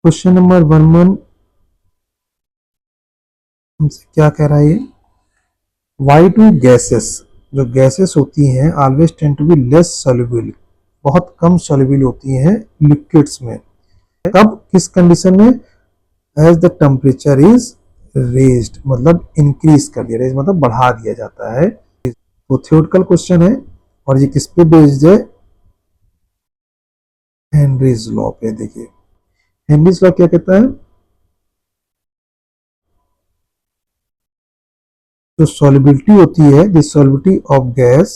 Question number 11 हमसे क्या कह रहा है ये, वाई टू गैसेस, जो गैसेस होती हैं always tend to be less soluble, बहुत कम सॉल्युबल होती हैं लिक्विड्स में, कब किस कंडीशन में, as the temperature is raised, मतलब इंक्रीज कर दिया, रेज मतलब बढ़ा दिया जाता है। तो थ्योरेटिकल क्वेश्चन है और ये किस पे बेस्ड है, हेनरीज लॉ पे। देखिए हेनरीज लॉ क्या कहता है, जो सॉल्युबिलिटी होती है, the solubility of gas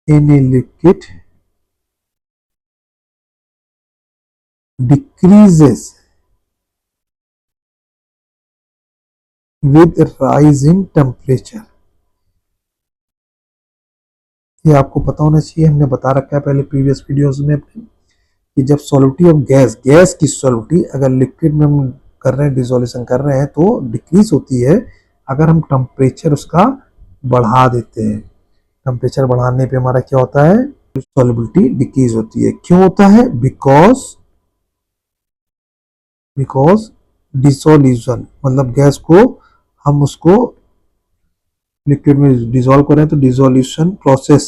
in a liquid decreases with rise in temperature। ये आपको पता होना चाहिए, हमने बता रखा है पहले प्रीवियस वीडियोस में अपने, कि जब सॉल्युबिलिटी ऑफ गैस, गैस की सॉल्युबिलिटी अगर लिक्विड में हम कर रहे हैं, डिसोल्यूशन कर रहे हैं, तो डिक्रीज होती है अगर हम टेम्परेचर उसका बढ़ा देते हैं। टेम्परेचर बढ़ाने पे हमारा क्या होता है, सॉल्युबिलिटी डिक्रीज होती है। क्यों होता है, बिकॉज डिसोल्यूशन, मतलब गैस को हम उसको लिक्विड में डिसॉल्व कर रहे हैं, तो डिसोल्यूशन प्रोसेस,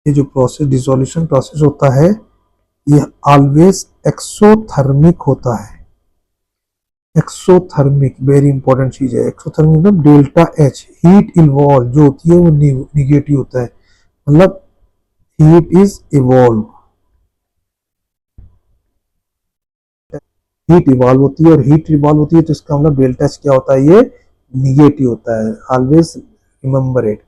ये जो प्रोसेस डिसोल्यूशन प्रोसेस होता है, ये ऑलवेज एक्सोथर्मिक होता है। एक्सोथर्मिक वेरी इंपॉर्टेंट चीज है। एक्सोथर्मिक मतलब डेल्टा एच, हीट इवॉल्व जो होती है वो निगेटिव होता है, मतलब heat is evolve, heat evolve होती है, और हीट इवॉल्व होती है तो इसका मतलब डेल्टा एच क्या होता है, ये निगेटिव होता है। Always remember it.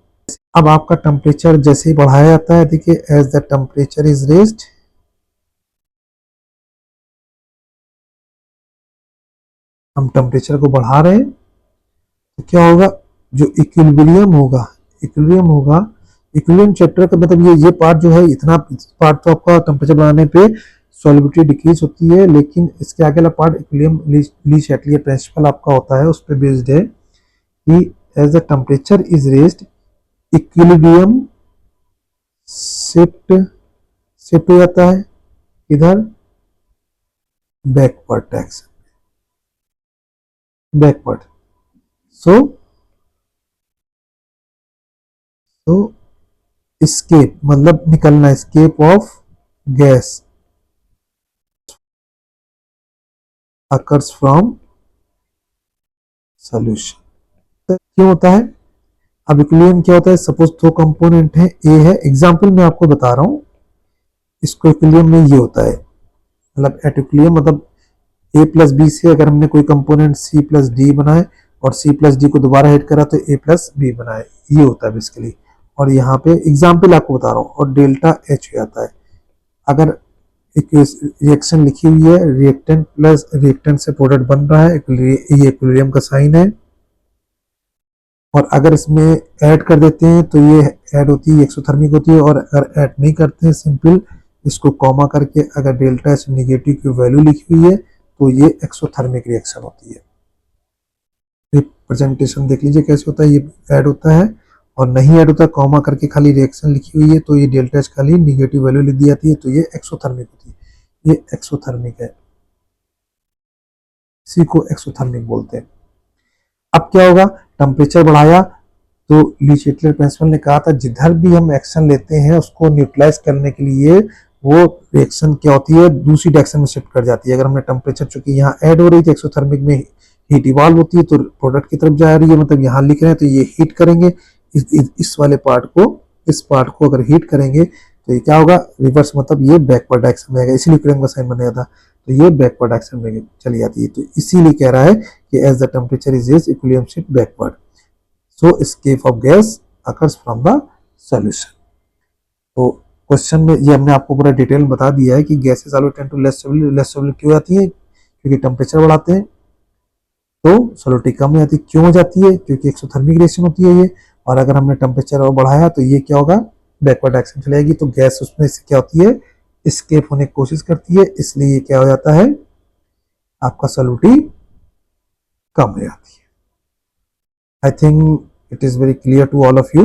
अब आपका टेम्परेचर जैसे ही बढ़ाया जाता है, देखिए as the temperature is raised, हम टेम्परेचर को बढ़ा रहे हैं तो क्या होगा, जो इक्विलिब्रियम होगा, इक्विलिब्रियम होगा, इक्विलिब्रियम चैप्टर का मतलब ये पार्ट जो है, इतना पार्ट तो आपका टेम्परेचर बढ़ाने पे सॉल्युबिलिटी डिक्रीज होती है, लेकिन इसके आगे वाला part equilibrium Le Chatelier principle आपका होता है, उस पर बेस्ड है कि as the temperature is raised equilibrium shift shift हो जाता है इधर बैकवर्ड डायरेक्शन, बैकवर्ड। सो तो escape मतलब निकलना, escape of gas occurs from solution। तो क्यों होता है, अब इक्विलिब्रियम क्या होता है, सपोज दो कंपोनेंट है, ए है, एग्जांपल मैं आपको बता रहा हूं, इसको इक्विलिब्रियम में ये होता है, मतलब एट इक्विलिब्रियम मतलब ए प्लस बी से अगर हमने कोई कंपोनेंट सी प्लस डी बनाए और सी प्लस डी को दोबारा हिट करा तो ए प्लस बी बनाए, ये होता है बेसिकली। और यहाँ पे एग्जाम्पल आपको बता रहा हूँ, और डेल्टा एच हो जाता है अगर एक रिएक्शन लिखी हुई है, रिएक्टेंट प्लस रिएक्टेंट से प्रोडक्ट बन रहा है, ये इक्विलिब्रियम का साइन है, और अगर इसमें ऐड कर देते हैं तो ये ऐड होती है, एक्सोथर्मिक होती है, और अगर ऐड नहीं करते हैं, सिंपल इसको कॉमा करके अगर डेल्टा एच निगेटिव की वैल्यू लिखी हुई है तो ये एक्सोथर्मिक रिएक्शन होती है। प्रेजेंटेशन देख लीजिए कैसे होता है, ये ऐड होता है और नहीं ऐड होता, कॉमा करके खाली रिएक्शन लिखी हुई है तो ये डेल्टा एच खाली निगेटिव वैल्यू लिख दी जाती है, तो ये एक्सोथर्मिक होती है, ये एक्सोथर्मिक है, इसी को एक्सोथर्मिक बोलते हैं। अब क्या होगा, टेम्परेचर बढ़ाया तो ली शैटलियर प्रिंसिपल ने कहा था जिधर भी हम एक्शन लेते हैं उसको न्यूट्रलाइज करने के लिए वो रिएक्शन क्या होती है, दूसरी डायरेक्शन में शिफ्ट कर जाती है। अगर हमने टेम्परेचर चूंकि यहाँ ऐड हो रही थी, एक्सोथर्मिक में हीट इवॉल्व होती है तो प्रोडक्ट की तरफ जा रही है, मतलब यहाँ लिख रहे हैं तो ये हीट करेंगे, इस वाले पार्ट को, इस पार्ट को अगर हीट करेंगे तो ये क्या होगा, रिवर्स, मतलब ये बैकवर्ड डायरेक्शन में आएगा, इसीलिए इक्विलिब्रियम का साइन बनेगा था, तो ये बैकवर्ड डायरेक्शन में चली जाती है। तो इसीलिए कह रहा है कि as the temperature is raised equilibrium shift backward, so escape of gas occurs from the solution। तो क्वेश्चन में ये हमने आपको पूरा डिटेल में बता दिया है कि gases always tend to less soluble क्यों आती है, क्योंकि टेम्परेचर बढ़ाते हैं तो सॉल्युबिलिटी कम हो जाती है। क्यों हो जाती है, क्योंकि एक्सोथर्मिक रिएक्शन होती है ये, और अगर हमने टेम्परेचर और बढ़ाया तो ये क्या होगा, बैकवर्ड डायरेक्शन चलेगी, तो गैस उसमें से क्या होती है, एस्केप होने की कोशिश करती है, इसलिए ये क्या हो जाता है, आपका सॉल्युबिलिटी कम हो जाती है। I think it is very clear to all of you.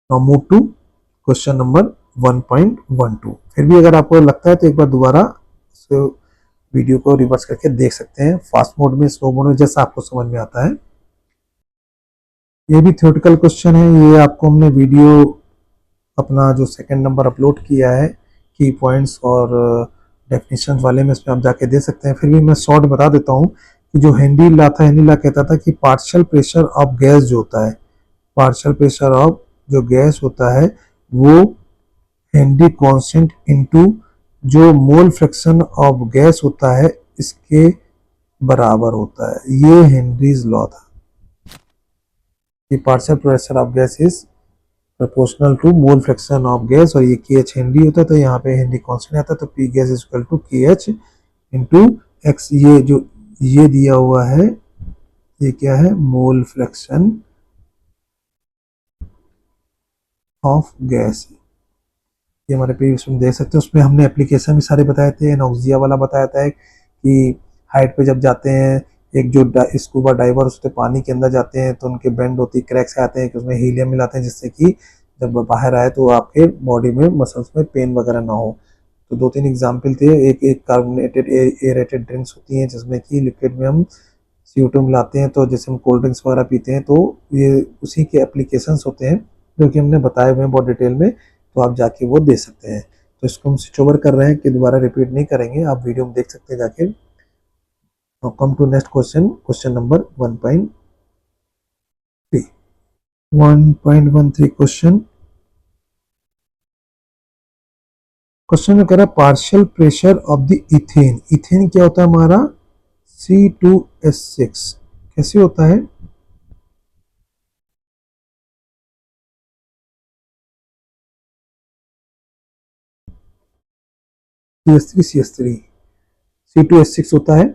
Now move to question number 1.12। फिर भी अगर आपको लगता है तो एक बार दोबारा वीडियो को रिवर्स करके देख सकते हैं, फास्ट मोड में, स्लो मोड में, जैसा आपको समझ में आता है। ये भी थ्योरेटिकल क्वेश्चन है, ये आपको हमने वीडियो अपना जो सेकंड नंबर अपलोड किया है की पॉइंट्स और डेफिनेशन वाले में, इसमें आप जाके दे सकते हैं। फिर भी मैं शॉर्ट बता देता हूँ कि जो हेनरी ला था, हेनरी ला कहता था कि पार्शियल प्रेशर ऑफ गैस जो होता है, पार्शियल प्रेशर ऑफ जो गैस होता है वो हेनरी कांस्टेंट इनटू जो मोल फ्रैक्शन ऑफ गैस होता है इसके बराबर होता है। ये हेनरीज लॉ था कि partial pressure of gas is proportional to mole fraction of gas, और ये के एच हेनरी होता है, तो यहाँ पे हेनरी कांस्टेंट आता है, तो P gas is equal to K H into X. ये जो ये दिया हुआ है ये क्या है, मोल फ्रैक्शन ऑफ गैस। ये हमारे प्रीवियस में देख सकते हैं, उसमें हमने एप्लीकेशन भी सारे बताए थे। एनॉक्सिया वाला बताया था कि हाइट पे जब जाते हैं, एक जो स्कूबा डाइवर उसके पानी के अंदर जाते हैं तो उनके बेंड होती क्रैक्स आते हैं कि उसमें हीलियम मिलाते हैं जिससे कि जब बाहर आए तो आपके बॉडी में मसल्स में पेन वगैरह ना हो। तो दो तीन एग्जाम्पल थे, एक कार्बोनेटेड एरेटेड ड्रिंक्स होती हैं जिसमें कि लिक्विड में हम CO2 मिलाते हैं, तो जैसे हम कोल्ड ड्रिंक्स वगैरह पीते हैं तो ये उसी के एप्लीकेशंस होते हैं जो कि हमने बताए हुए हैं बहुत डिटेल में, तो आप जाके वो दे सकते हैं। तो इसको हम स्विच ओवर कर रहे हैं कि दोबारा रिपीट नहीं करेंगे, आप वीडियो में देख सकते हैं जाके। Come to next question, question number 1.3। 1.13 question, question में कह रहा है partial pressure of the ethane. Ethane क्या होता है हमारा, C2H6। कैसे होता है, CH3 C2H6 होता है,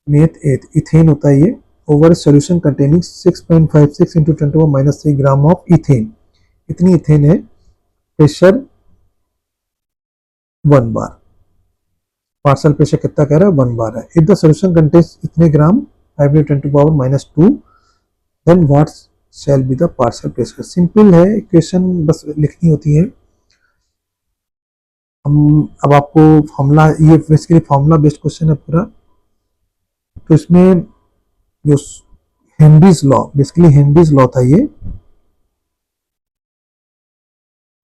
मेथ 8 इथेन होता है ये, over solution containing 6.56 into 10⁻³ gram of ethane. इतनी इथेन है, प्रेशर 1 बार, पार्शियल प्रेशर कितना कह रहा है 1 बार है। इफ द सोल्यूशन कंटेन्स इतने gram 5×10⁻², then what shall be the partial pressure. Simple है, इक्वेशन बस लिखनी होती है। हम अब आपको फॉर्मूला, ये बेसिकली फॉर्मूला बेस्ड क्वेश्चन है पूरा, तो इसमें जो Henry's law, basically Henrys law था ये।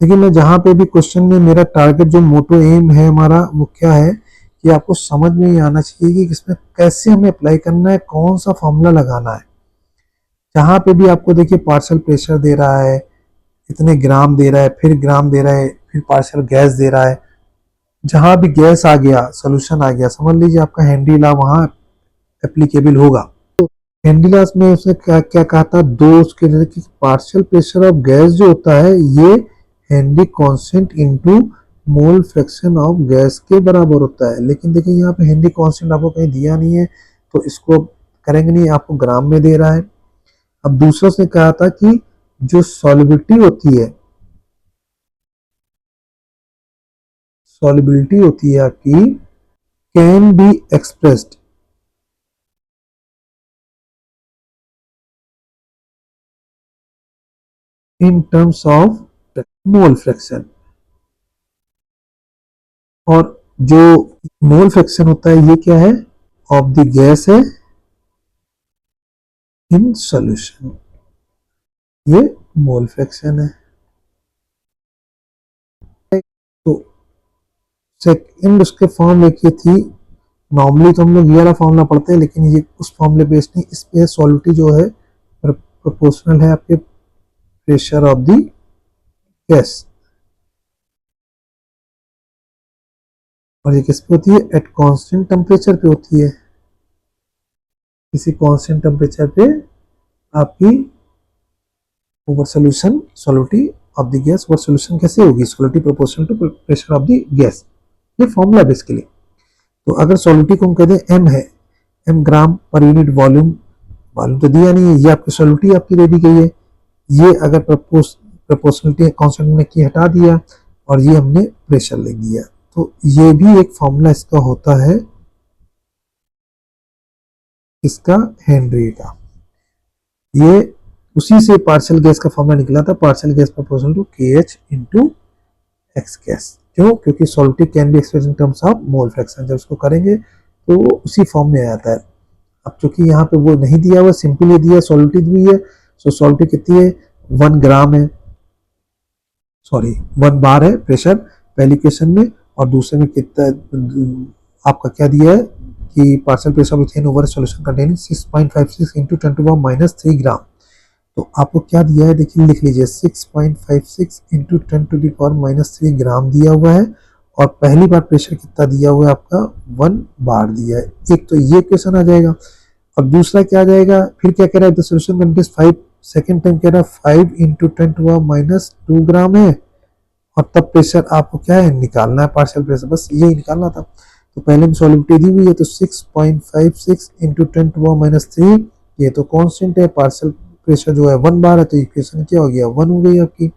देखिए मैं जहां पे भी क्वेश्चन में, मेरा टारगेट जो मोटो एम है हमारा वो क्या है कि आपको समझ में ये आना चाहिए कि इसमें कैसे हमें अप्लाई करना है, कौन सा फॉर्मूला लगाना है। जहां पे भी आपको देखिए पार्शियल प्रेशर दे रहा है, इतने ग्राम दे रहा है, फिर ग्राम दे रहा है, फिर पार्शियल गैस दे रहा है, जहां भी गैस आ गया, सोल्यूशन आ गया, समझ लीजिए आपका हेनरी लॉ वहां एप्लीकेबल होगा। हेनरी लॉ में उसने क्या क्या कहा था, दो उसके लिए कि पार्शियल प्रेशर ऑफ गैस जो होता है ये Henry constant into mole fraction of gas के बराबर होता है। लेकिन देखिए यहाँ पे हेनरी कांस्टेंट आपको कहीं दिया नहीं है, तो इसको करेंगे नहीं, आपको ग्राम में दे रहा है। अब दूसरा उसने कहा था कि जो सॉलिबिलिटी होती है, सॉलिबिलिटी होती है आपकी, can be expressed in terms of mole fraction. और जो मोल फ्रैक्शन होता है ये क्या है, ऑफ द गैस है इन सॉल्यूशन, ये मोल फ्रैक्शन है। तो सेकंड उसके फॉर्म एक ये थी, नॉर्मली तो हम लोग ये वाला फॉर्मूला पढ़ते हैं लेकिन ये उस फॉर्मूले बेस्ड नहीं, इस पे सॉलिडिटी जो है प्रोपोर्शनल है आपके प्रेशर ऑफ द गैस, और ये किस पे होती है, एट कांस्टेंट टेम्परेचर पे होती है। किसी कांस्टेंट टेम्परेचर पे आपकी over solution, solidity of the gas, over solution कैसे होगी, solidity proportional to pressure of the gas. ये फॉर्मूला बेसिकली। तो अगर सॉलिडिटी को हम कहते हैं एम है, एम ग्राम पर यूनिट वॉल्यूम, वॉल्यूम तो दिया नहीं है, ये आपकी सॉलिडिटी आपकी दे दी गई है। ये अगर प्रोपोर्शनलिटी कांस्टेंट ने की हटा दिया और ये हमने प्रेशर ले लिया, तो ये भी एक फॉर्मूला इसका होता है, इसका हेनरी का। ये उसी से पार्शियल गैस का फॉर्मूला निकला था, partial gas proportional to K H into x gas. क्यों? क्योंकि solidity can be express in terms of mole fraction, जब इसको करेंगे तो वो उसी फॉर्म में आ जाता है। अब चूंकि यहाँ पे वो नहीं दिया हुआ, सिंपली दिया सॉलिडिटी भी है, सो सॉलिडिटी कितनी है 1 ग्राम है, सॉरी 1 बार है प्रेशर पहली क्वेश्चन में, और दूसरे में कितना आपका क्या दिया है कि partial pressure of ethane over solution containing 6.56 into 10⁻³ ग्राम। तो आपको क्या दिया है देखिए, लिख लीजिए 6.56 इंटू 10⁻³ ग्राम दिया हुआ है, और पहली बार प्रेशर कितना दिया हुआ है आपका 1 बार दिया है। एक तो ये क्वेश्चन आ जाएगा। अब दूसरा क्या आ जाएगा, फिर क्या कह रहा है, the solution contains 5, second time कह रहा है 5 इंटू 10⁻² ग्राम है, और तब प्रेशर आपको क्या है निकालना है, पार्शियल प्रेशर, बस यही निकालना था। तो पहले में सॉल्युबिलिटी दी हुई है, तो 6.56 इंटू 10⁻³ ये तो कांस्टेंट है, पार्शियल प्रेशर जो है 1 बार है, तो इक्वेशन क्या हो गया 1 हो गई आपकी।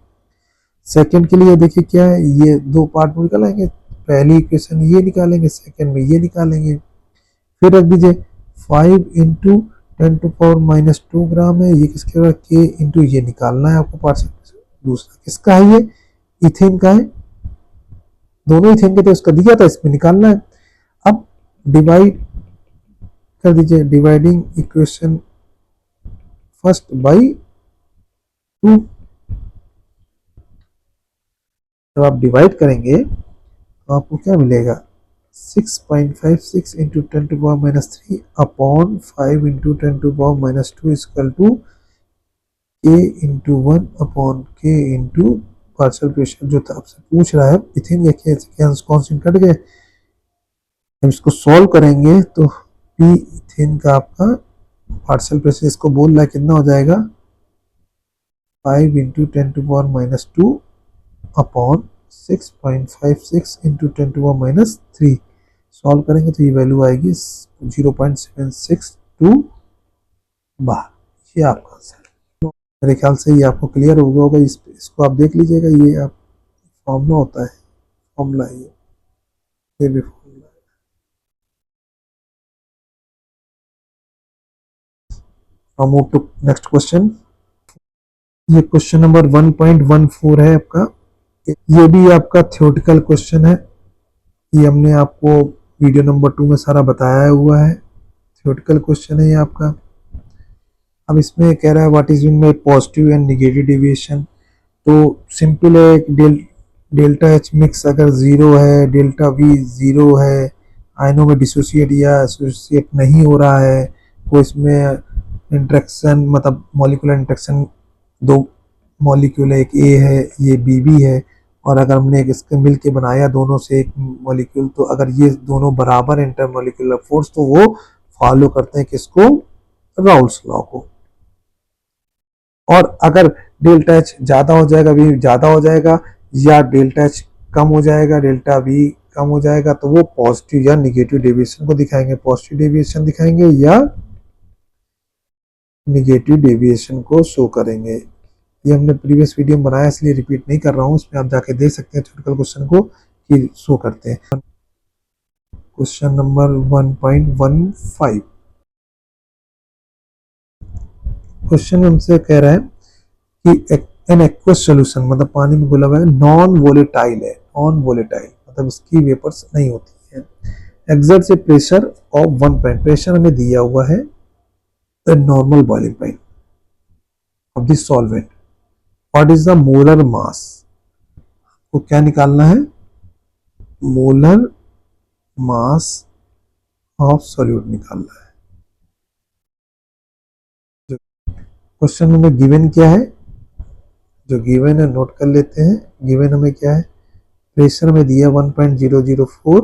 सेकंड के लिए देखिए क्या है, ये दो पार्ट में निकालेंगे, पहली इक्वेशन ये निकालेंगे, सेकंड में ये निकालेंगे। फिर रख दीजिए 5 इंटू 10⁻² ग्राम है, ये किसके बाद के इंटू ये निकालना है आपको पार्शियल प्रेशर। दूसरा किसका है, ये इथेन का है, दोनों इथेन के थे, उसका दिया था, इसमें निकालना है। अब डिवाइड कर दीजिए, डिवाइडिंग इक्वेशन फर्स्ट बाई 2। जब आप डिवाइड करेंगे तो आपको क्या मिलेगा, 6.56 into 10⁻³ upon 5 into 10⁻² equal to K into 1 upon K into partial pressure जो था आपसे पूछ रहा है इथेन के कांस्टेंट कट गए। हम इसको सॉल्व करेंगे तो पी इथेन का आपका पार्शियल प्रेशर इसको बोल रहा है कितना हो जाएगा 5 इंटू 10⁻² अपॉन 6.56 इंटू 10⁻³ सॉल्व करेंगे तो ये वैल्यू आएगी 0.762 बार। ये आपका आंसर है। मेरे ख्याल से ये आपको क्लियर हो गया होगा। इसको आप देख लीजिएगा, ये आप फॉर्मूला होता है, फॉर्मूला है ये भी फॉर्मूला है। Now move to next question. ये क्वेश्चन नंबर 1.14 है आपका। ये भी आपका थ्योरेटिकल क्वेश्चन है, ये हमने आपको वीडियो नंबर 2 में सारा बताया हुआ है। थ्योरेटिकल क्वेश्चन है ये आपका। अब इसमें कह रहा है what is mean by positive and negative deviation. तो सिंपल है, डेल्टा एच मिक्स अगर जीरो है, डेल्टा वी जीरो है, आयनों में डिसोसिएट या एसोसिएट नहीं हो रहा है, कोई इसमें इंट्रैक्शन मतलब मॉलिक्यूलर इंट्रैक्शन, दो मॉलिक्यूल है, एक ए है ये बी भी है, और अगर हमने एक इसके मिल के बनाया दोनों से एक मॉलिक्यूल, तो अगर ये दोनों बराबर इंटरमॉलिक्यूलर फोर्स, तो वो फॉलो करते हैं किसको, राउल्स लॉ को। और अगर डेल्टा एच ज़्यादा हो जाएगा, वी ज़्यादा हो जाएगा, या डेल्टा एच कम हो जाएगा, डेल्टा वी कम हो जाएगा, तो वो पॉजिटिव या निगेटिव डेविएशन को दिखाएंगे, पॉजिटिव डेविएशन दिखाएंगे या निगेटिव डेविएशन को शो करेंगे। ये हमने प्रीवियस वीडियो में बनाया इसलिए रिपीट नहीं कर रहा हूँ, इसमें आप जाके देख सकते हैं थ्योरेटिकल क्वेश्चन को कि शो करते हैं। Question number 1.15। क्वेश्चन हमसे कह रहा है कि एन एक्वस सोल्यूशन मतलब पानी में घुला हुआ है, नॉन वोलेटाइल है, नॉन वोलेटाइल मतलब इसकी वेपर्स नहीं होती है, एक्सर्ट से प्रेशर ऑफ 1 पॉइंट, प्रेशर हमें दिया हुआ है the normal boiling point of this solvent, what is the molar mass, को क्या निकालना है, मोलर मास ऑफ सॉल्यूट निकालना है। क्वेश्चन में गिवन क्या है, जो गिवन है नोट कर लेते हैं। गिवन हमें क्या है, प्रेशर में दिया 1.004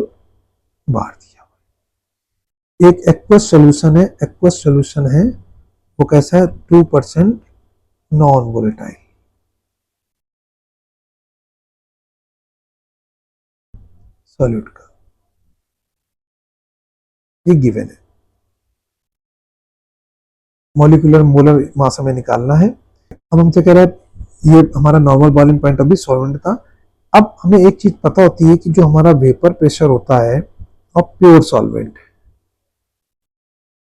बार दिया। एक एक्वस सॉल्यूशन है, एक्वस सॉल्यूशन है वो कैसा है 2% नॉन वोलेटाइल सॉल्यूट का, ये गिवन है। मॉलिक्यूलर मोलर मास हमें निकालना है। अब हमसे कह रहा है ये हमारा normal boiling point of the solvent था। अब हमें एक चीज पता होती है कि जो हमारा वेपर प्रेशर होता है और प्योर सॉल्वेंट,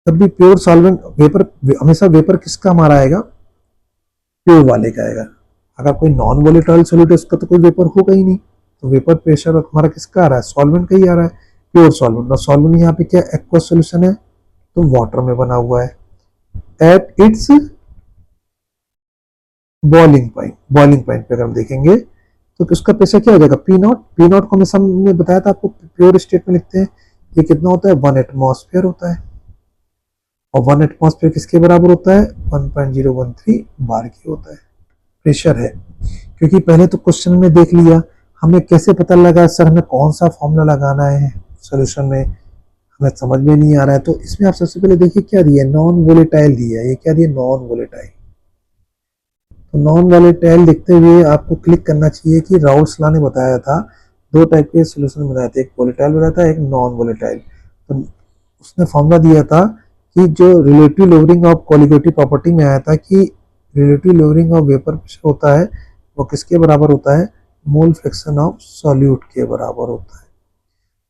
तब भी प्योर सॉल्वेंट वेपर हमेशा वेपर किसका हमारा आएगा, प्योर वाले का आएगा। अगर कोई नॉन वोलेटाइल सॉल्यूट है उसका तो कोई वेपर होगा ही नहीं, तो वेपर प्रेशर हमारा किसका आ रहा है, सॉल्वेंट का ही आ रहा है, प्योर सॉल्वेंट। और सॉल्वेंट यहाँ पे क्या एक्वस सोल्यूशन है, तो वाटर में बना हुआ है at its boiling point. Boiling point पे अगर हम देखेंगे तो उसका प्रेशर क्या हो जाएगा, पी नॉट। पी नॉट को हमेशा हमने बताया था आपको, प्योर स्टेट में लिखते हैं, ये कितना होता है, 1 एटमॉस्फेयर होता है। और 1 एटमॉस्फेयर किसके बराबर होता है, 1.013 बार की होता है प्रेशर है। क्योंकि पहले तो क्वेश्चन में देख लिया, हमें कैसे पता लगा सर हमें कौन सा फॉर्मूला लगाना है सोल्यूशन में, हमें समझ में नहीं आ रहा है। तो इसमें आप सबसे पहले देखिए क्या दिया, नॉन वोलेटाइल दिया है, ये क्या दिया, नॉन वोलेटाइल। तो नॉन वोलेटाइल देखते हुए आपको क्लिक करना चाहिए कि राउल्ट्स लॉ ने बताया था दो टाइप के सोल्यूशन बनाए थे, एक वोलेटाइल बनाया था, एक नॉन वोलेटाइल। तो उसने फॉर्मूला दिया था कि जो relative lowering of colligative property में आया था कि relative lowering of vapour pressure होता है वो किसके बराबर होता है, मोल फ्रैक्शन ऑफ सॉल्यूट के बराबर होता है।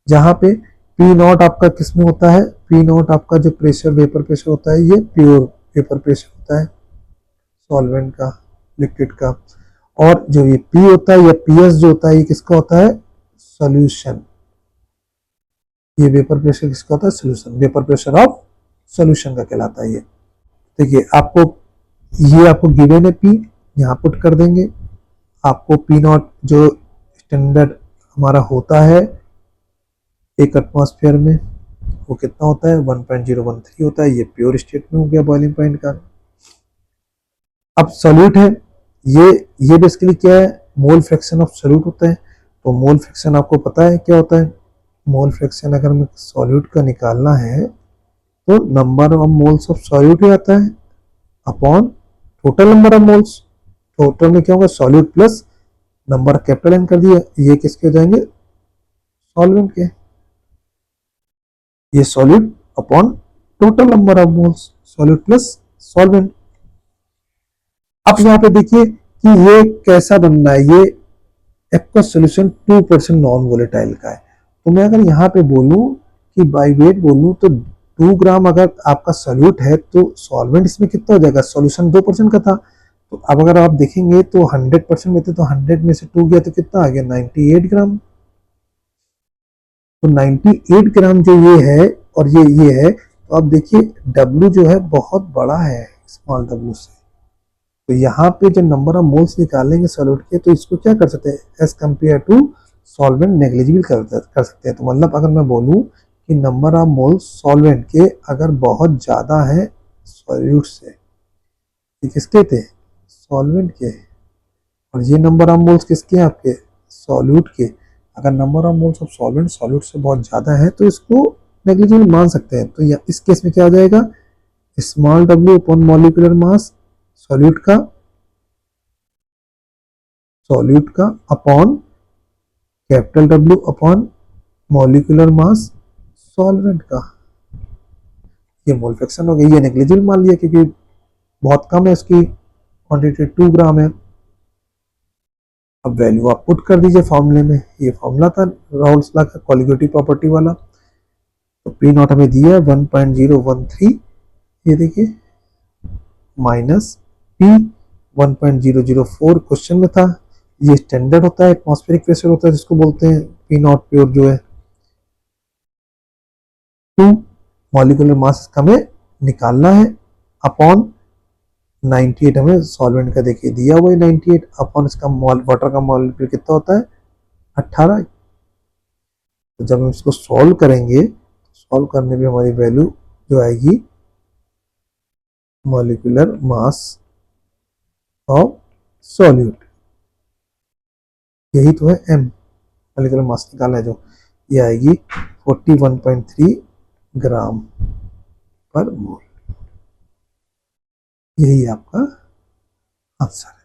जहाँ पे पी नॉट आपका किस में होता है, पी नॉट आपका जो प्रेशर वेपर प्रेशर होता है ये प्योर वेपर प्रेशर होता है सॉल्वेंट का, लिक्विड का। और जो ये पी होता है या पीएस जो होता है ये किसका होता है, सॉल्यूशन। ये वेपर प्रेशर किसका होता है, solution, vapour pressure of solution का कहलाता है ये। देखिए आपको ये आपको गिवन है पी, यहाँ पुट कर देंगे। आपको पी नॉट जो स्टैंडर्ड हमारा होता है एक एटमॉस्फेयर में वो कितना होता है, 1.013 होता है, ये प्योर स्टेट में हो गया बॉइलिंग पॉइंट का। अब सॉल्यूट है, ये बेसिकली क्या है, मोल फ्रैक्शन ऑफ सॉल्यूट होता है। तो मोल फ्रैक्शन आपको पता है क्या होता है, मोल फ्रैक्शन अगर हमें सॉल्यूट का निकालना है तो number of moles of solute ही आता है upon total number of moles. Total में क्या होगा, solute plus number capital N कर दिया, ये किसके हो जाएंगे, सॉल्वेंट के। ये solute upon total number of moles, solute plus solvent. अब यहाँ पे देखिए कि ये कैसा बनना है, ये एक्वस सॉल्यूशन 2% नॉन वोलेटाइल का है। तो मैं अगर यहाँ पे बोलूं कि बाई वेट बोलूं तो 2 ग्राम अगर आपका सॉल्यूट है तो सॉल्वेंट इसमें कितना हो जाएगा, सॉल्यूशन 2% का था। तो अब अगर आप देखेंगे तो 100% में थे तो 100 में से 2 गया तो कितना आ गया, 98 ग्राम। तो 98 ग्राम जो ये है और ये है, तो आप देखिए W जो है बहुत बड़ा है स्मॉल w से। तो यहाँ पे जब नंबर ऑफ मोल्स निकालेंगे सॉल्यूट के तो इसको क्या कर सकते हैं, as compare to solvent negligible कर सकते हैं। तो मतलब अगर मैं बोलूँ कि नंबर ऑफ मोल्स सॉल्वेंट के अगर बहुत ज़्यादा है सॉल्यूट से, ये किसके थे, सॉल्वेंट के, और ये नंबर ऑफ मोल्स किसके हैं, आपके सॉल्यूट के। अगर number of moles of solvent solute से बहुत ज़्यादा है तो इसको नेग्लिजिबल मान सकते हैं। तो इस केस में क्या हो जाएगा, small w upon molecular mass solute का upon capital W upon molecular mass solvent का। ये मोल फ्रैक्शन हो गई, ये नेग्लिजिबल मान लिया क्योंकि बहुत कम है, इसकी क्वांटिटी 2 ग्राम है। अब वैल्यू आप पुट कर दीजिए फॉर्मूले में, ये फॉर्मूला था राउल्ट्स लॉ का कोलिगेटिव प्रॉपर्टी वाला। तो पी नॉट हमें दिया है 1.013, ये देखिए माइनस पी 1.004 क्वेश्चन में था। ये स्टैंडर्ड होता है, एटमॉस्फेरिक प्रेशर होता है जिसको बोलते हैं पी नॉट प्योर जो है 2, मॉलिक्यूलर मास का हमें निकालना है अपॉन 98 हमें सॉल्वेंट का देखिए दिया हुआ है 98 अपॉन इसका वाटर का मॉलिक्यूल कितना होता है 18। तो जब हम इसको सॉल्व करेंगे, सॉल्व करने में हमारी वैल्यू जो आएगी मॉलिक्यूलर मास ऑफ सॉल्यूट, यही तो है m, मॉलिक्यूलर मास निकालना है जो, ये आएगी 41.3 ग्राम पर मोल। यही आपका आंसर है।